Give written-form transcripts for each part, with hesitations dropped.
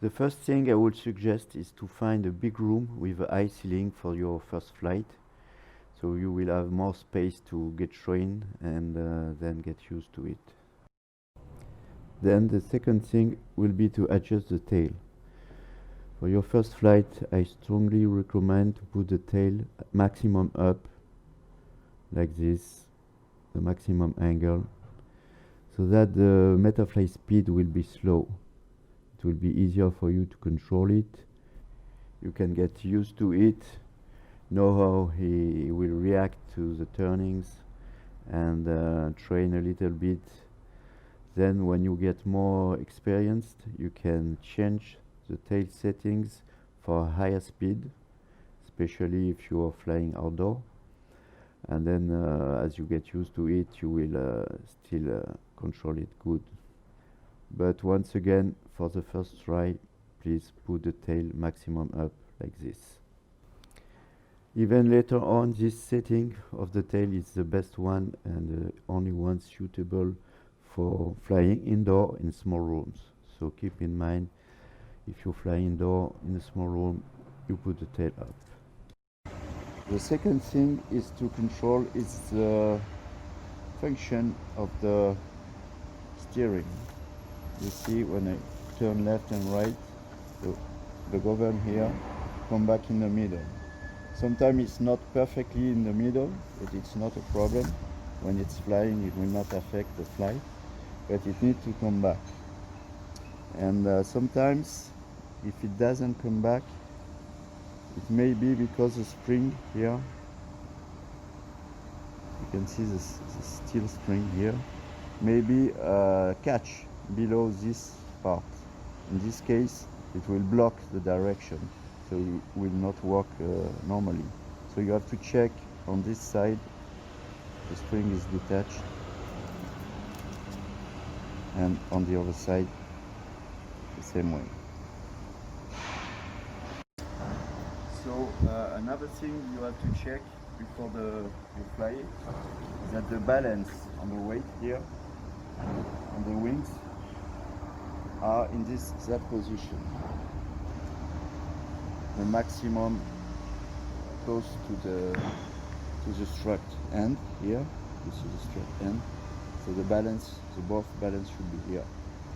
The first thing I would suggest is to find a big room with a high ceiling for your first flight, so you will have more space to get trained and then get used to it. Then the second thing will be to adjust the tail. For your first flight, I strongly recommend to put the tail maximum up, like this, the maximum angle, so that the metafly speed will be slow. It will be easier for you to control it. You can get used to it, know how he will react to the turnings, and train a little bit. Then when you get more experienced, you can change the tail settings for higher speed, especially if you are flying outdoor. And then as you get used to it, you will still control it good. But once again, for the first try, please put the tail maximum up like this. Even later on, this setting of the tail is the best one and the only one suitable for flying indoor in small rooms. So keep in mind, if you fly indoor in a small room, you put the tail up. The second thing is to control is the function of the steering. You see when I turn left and right, the govern here come back in the middle. Sometimes it's not perfectly in the middle, but it's not a problem. When it's flying, it will not affect the flight, but it needs to come back. And sometimes, if it doesn't come back, it may be because the spring here, you can see the steel spring here, maybe catch below this part. In this case, it will block the direction, so it will not work normally. So you have to check on this side, the spring is detached, and on the other side, the same way. So another thing you have to check before you fly it is that the balance on the weight here, on the wings, are in that position. The maximum close to the strut end here. This is the strut end. So the balance, both balance should be here.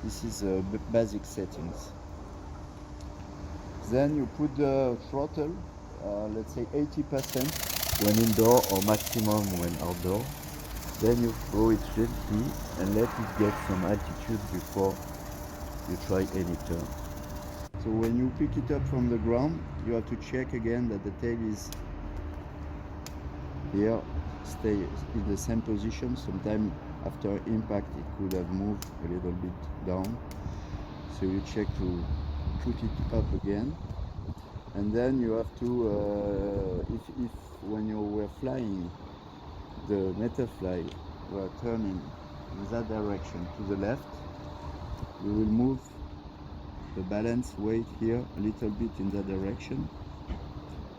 This is basic settings. Then you put the throttle, let's say 80% when indoor or maximum when outdoor. Then you throw it gently and let it get some altitude before you try any turn. So when you pick it up from the ground, you have to check again that the tail is here, stay in the same position. Sometimes after impact it could have moved a little bit down. So you check to put it up again. And then you have to, if when you were flying the metafly were turning in that direction to the left, you will move the balance weight here a little bit in that direction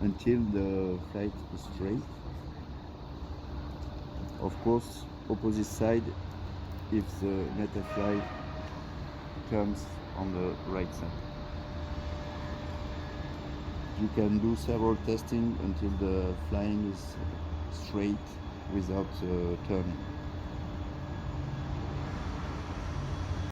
until the flight is straight. Of course, opposite side if the metafly turns on the right side. You can do several testing until the flying is straight without turning.